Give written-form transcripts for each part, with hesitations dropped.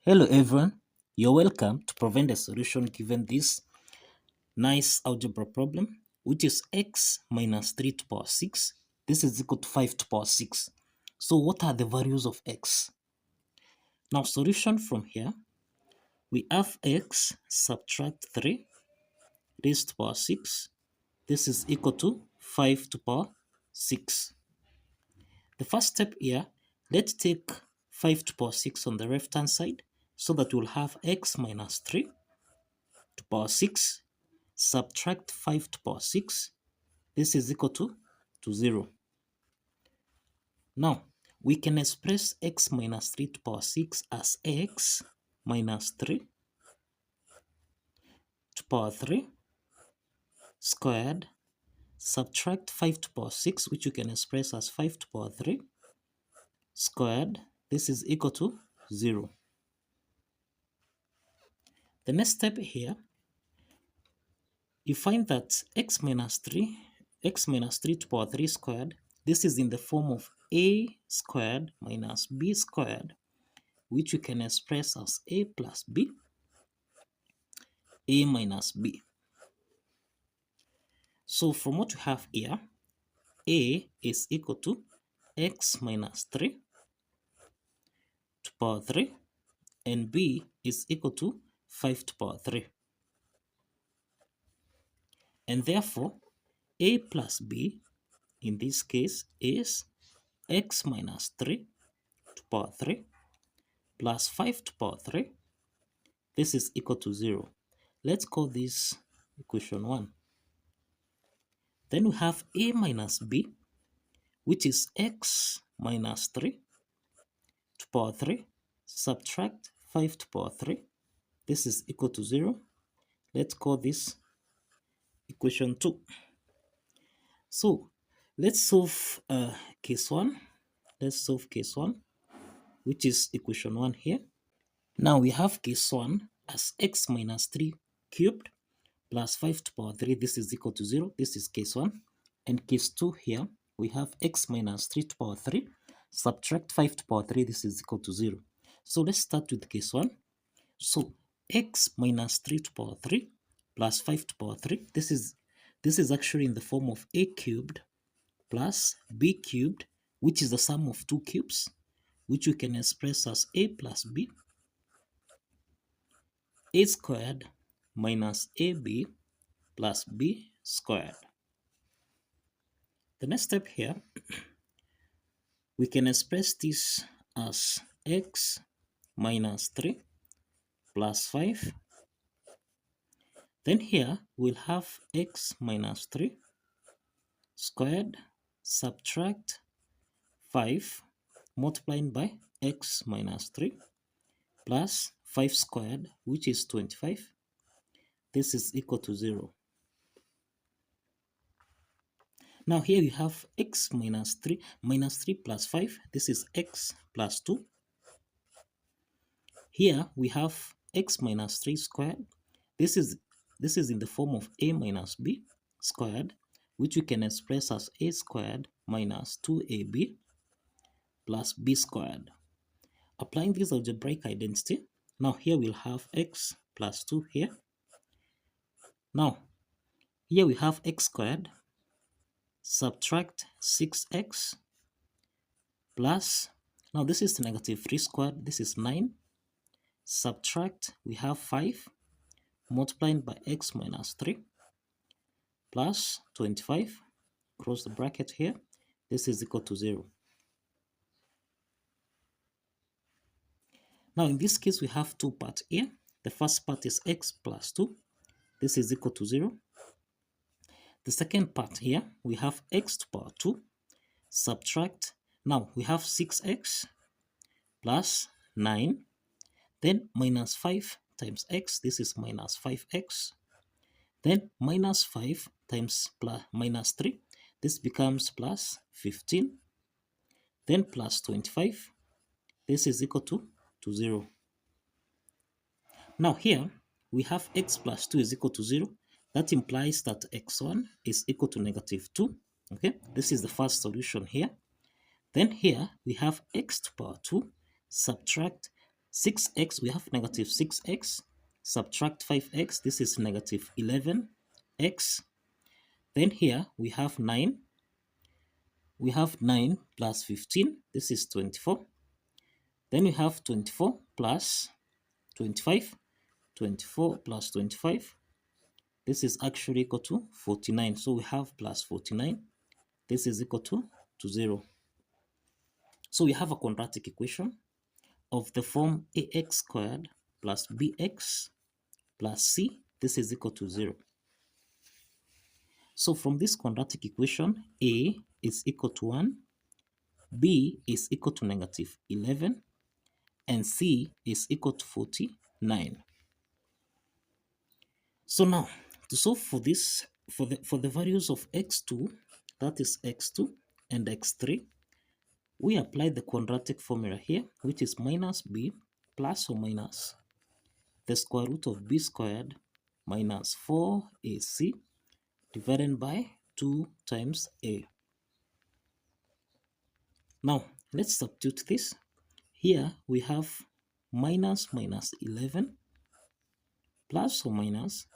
Hello everyone, you're welcome to provide a solution given this nice algebra problem, which is x minus 3 to power 6. This is equal to 5 to power 6. So what are the values of x? Now solution from here, we have x subtract 3 raised to power 6. This is equal to 5 to power 6. The first step here, let's take 5 to power 6 on the left hand side so that we'll have x minus 3 to power 6 subtract 5 to power 6. This is equal to 0. Now, we can express x minus 3 to power 6 as x minus 3 to power 3 squared subtract 5 to power 6, which you can express as 5 to power 3 squared. This is equal to 0. The next step here, you find that x minus 3 to power 3 squared, this is in the form of a squared minus b squared, which you can express as a plus b, a minus b. So from what we have here, a is equal to x minus 3 to power 3 and b is equal to 5 to power 3. And therefore, a plus b in this case is x minus 3 to power 3 plus 5 to power 3. This is equal to 0. Let's call this equation 1. Then we have a minus b, which is x minus 3 to power 3 subtract 5 to power 3. This is equal to 0. Let's call this equation 2. So let's solve case 1. Let's solve case 1, which is equation 1 here. Now we have case 1 as x minus 3 cubed plus 5 to power 3. This is equal to 0. This is case 1. And case 2 here, we have x minus 3 to power 3 subtract 5 to power 3. This is equal to 0. So let's start with case 1. So x minus 3 to power 3 plus 5 to power 3. This is actually in the form of a cubed plus b cubed, which is the sum of two cubes, which we can express as a plus b, a squared minus ab plus b squared. The next step here, we can express this as x minus 3 plus 5. Then here we'll have x minus 3 squared subtract 5 multiplied by x minus 3 plus 5 squared, which is 25. This is equal to 0. Now here we have x minus 3 plus 5. This is x plus 2. Here we have x minus 3 squared. This is in the form of a minus b squared, which we can express as a squared minus 2ab plus b squared. Applying this algebraic identity, now here we'll have x plus 2 here. Now, here we have x squared, subtract 6x plus, now this is negative 3 squared, this is 9, subtract, we have 5, multiplied by x minus 3 plus 25, close the bracket here, this is equal to 0. Now in this case we have two parts here. The first part is x plus 2, this is equal to 0. The second part here, we have x to power 2, subtract, now we have 6x plus 9, then minus 5 times x, this is minus 5x, then minus 5 times plus minus 3, this becomes plus 15, then plus 25, this is equal to 0. Now here, we have x plus 2 is equal to 0. That implies that x1 is equal to negative 2. Okay, this is the first solution here. Then here we have x to power 2 subtract 6x, we have negative 6x, subtract 5x, this is negative 11x. Then here we have 9. We have 9 plus 15, this is 24. Then we have 24 plus 25, 24 plus 25. This is actually equal to 49. So we have plus 49. This is equal to 0. So we have a quadratic equation of the form ax squared plus bx plus c. This is equal to 0. So from this quadratic equation, a is equal to 1, b is equal to negative 11, and c is equal to 49. So now, to solve for this, for the values of x2, that is x2 and x3, we apply the quadratic formula here, which is minus b plus or minus the square root of b squared minus 4ac divided by 2 times a. Now, let's substitute this. Here we have minus 11 plus or minus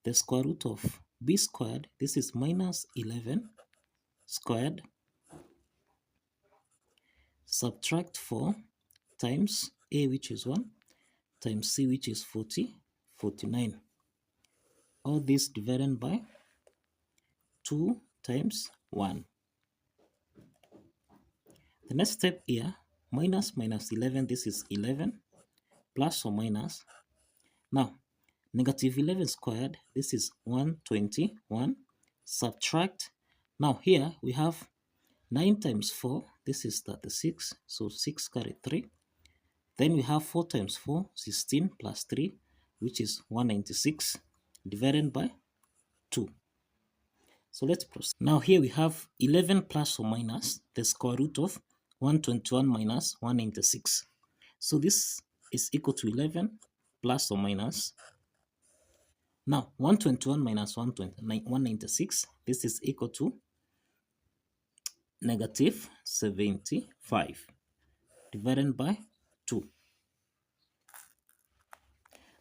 the square root of b squared. This is minus 11 squared, subtract 4 times a, which is 1, times c, which is 49. All this divided by 2 times 1. The next step here, minus 11, this is 11, plus or minus. Now, negative 11 squared, this is 121, subtract. Now here we have 9 times 4, this is 36, so 6 carry 3. Then we have 4 times 4, 16 plus 3, which is 196, divided by 2. So let's proceed. Now here we have 11 plus or minus the square root of 121 minus 196. So this is equal to 11 plus or minus. Now 121 minus 196, this is equal to negative 75 divided by 2.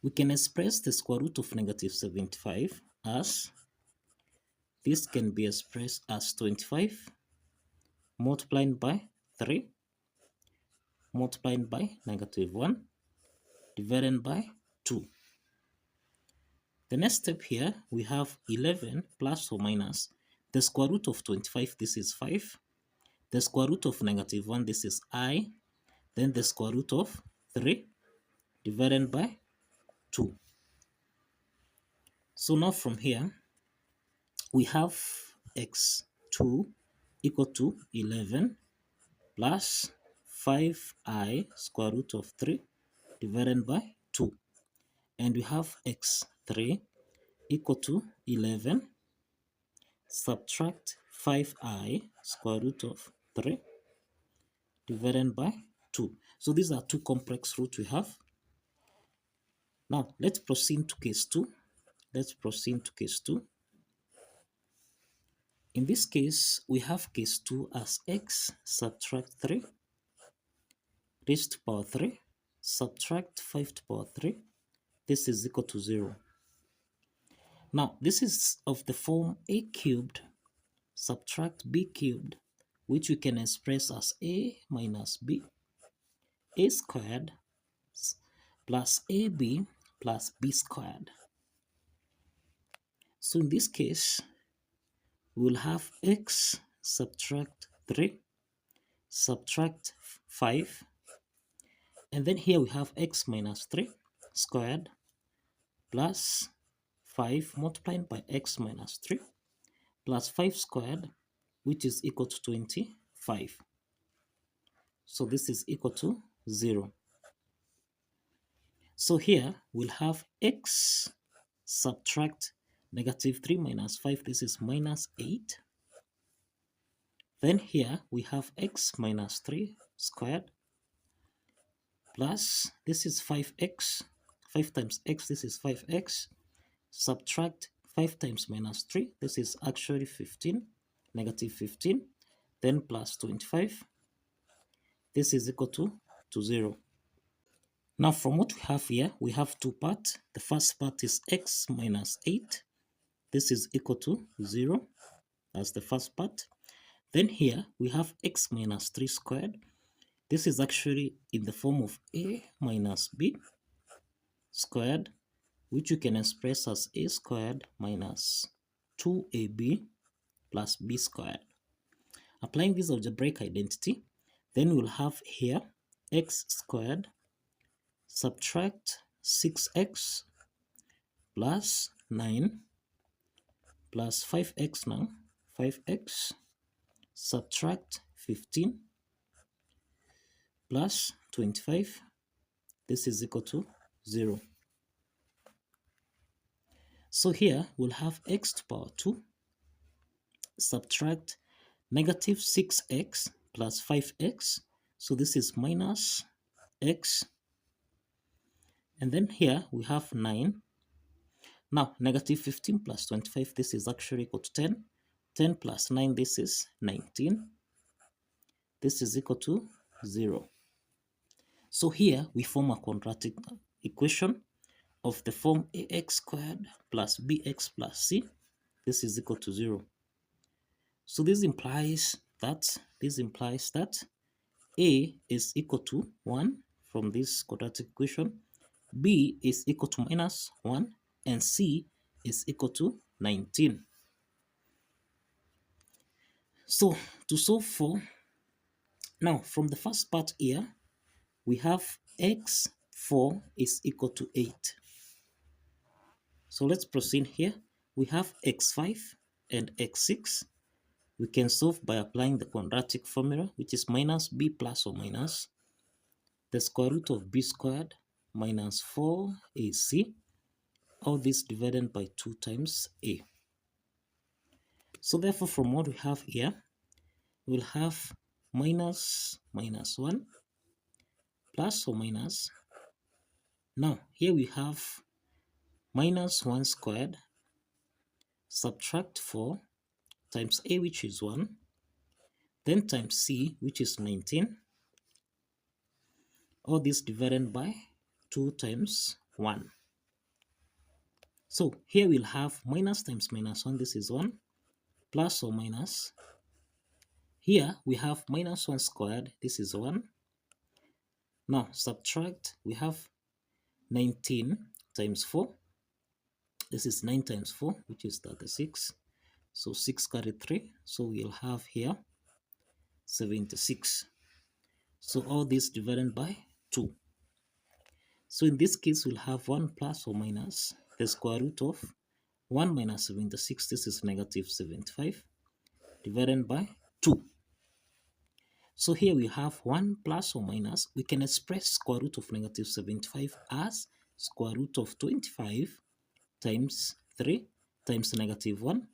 We can express the square root of negative 75 as, this can be expressed as 25 multiplied by 3 multiplied by negative 1 divided by 2. The next step here, we have 11 plus or minus the square root of 25, this is 5. The square root of negative 1, this is I. Then the square root of 3 divided by 2. So now from here, we have x2 equal to 11 plus 5i square root of 3 divided by 2. And we have x3 equal to 11 subtract 5i square root of 3 divided by 2. So these are two complex roots we have. Now let's proceed to case 2. Let's proceed to case 2. In this case, we have case 2 as x subtract 3 raised to power 3 subtract 5 to power 3. This is equal to 0. Now, this is of the form a cubed subtract b cubed, which we can express as a minus b, a squared plus ab plus b squared. So in this case, we'll have x subtract 3 subtract 5, and then here we have x minus 3 squared plus 5 multiplied by x minus 3 plus 5 squared, which is equal to 25. So this is equal to 0. So here we'll have x subtract negative 3 minus 5, this is minus 8. Then here we have x minus 3 squared plus, this is 5x, 5 times x, this is 5x, subtract 5 times minus 3, this is actually 15, negative 15, then plus 25, this is equal to 0. Now from what we have here, we have two parts. The first part is x minus 8. This is equal to 0. That's the first part. Then here we have x minus 3 squared. This is actually in the form of a minus b squared, which you can express as a squared minus 2ab plus b squared. Applying this algebraic identity, then we'll have here x squared subtract 6x plus 9 plus 5x now, 5x subtract 15 plus 25. This is equal to 0. So here we'll have x to the power 2 subtract negative 6x plus 5x. So this is minus x. And then here we have 9. Now negative 15 plus 25, this is actually equal to 10. 10 plus 9, this is 19. This is equal to 0. So here we form a quadratic equation of the form ax squared plus bx plus c. This is equal to 0. So this implies that a is equal to 1 from this quadratic equation, b is equal to minus 1, and c is equal to 19. So to solve for, now from the first part here, we have x4 is equal to 8. So let's proceed here. We have x5 and x6. We can solve by applying the quadratic formula, which is minus b plus or minus the square root of b squared minus 4ac, all this divided by 2 times a. So therefore, from what we have here, we'll have minus 1 plus or minus. Now here we have minus 1 squared subtract 4 times a, which is 1, then times c, which is 19, all this divided by 2 times 1. So here we'll have minus times minus 1, this is 1, plus or minus. Here we have minus 1 squared, this is 1. Now subtract, we have 19 times 4. This is 9 times 4, which is 36. So 6 carry 3. So we'll have here 76. So all this divided by 2. So in this case, we'll have 1 plus or minus the square root of 1 minus 76. This is negative 75 divided by 2. So here we have 1 plus or minus. We can express square root of negative 75 as square root of 25 times 3 times negative 1.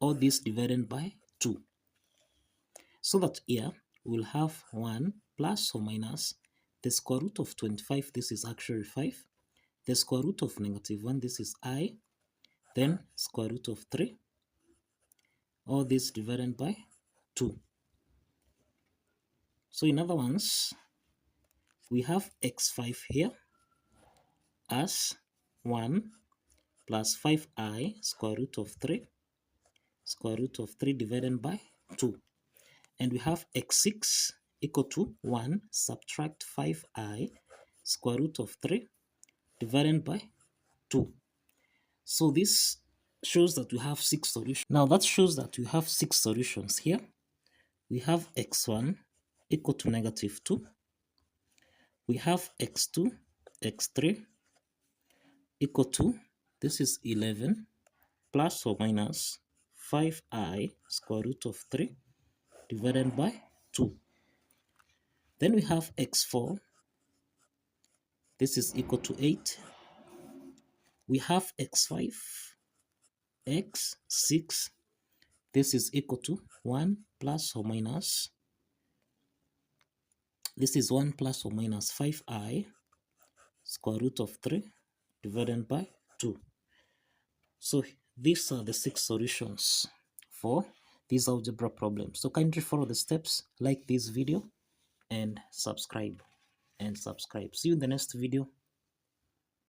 All this divided by 2. So that here we'll have 1 plus or minus the square root of 25. This is actually 5. The square root of negative 1. This is I. Then square root of 3. All this divided by 2. So in other words, we have x5 here as 1 plus 5i square root of 3 divided by 2. And we have x6 equal to 1 subtract 5i square root of 3 divided by 2. So this shows that we have 6 solutions. Now that shows that we have 6 solutions here. We have x1 equal to negative 2. We have x2, x3 equal to, this is 11 plus or minus 5i square root of 3 divided by 2. Then we have x4. This is equal to 8. We have x5, x6. This is equal to 1 plus or minus. This is 1 plus or minus 5i square root of 3 divided by 2. So these are the 6 solutions for this algebra problem. So kindly follow the steps, like this video, and subscribe. and subscribe. See you in the next video.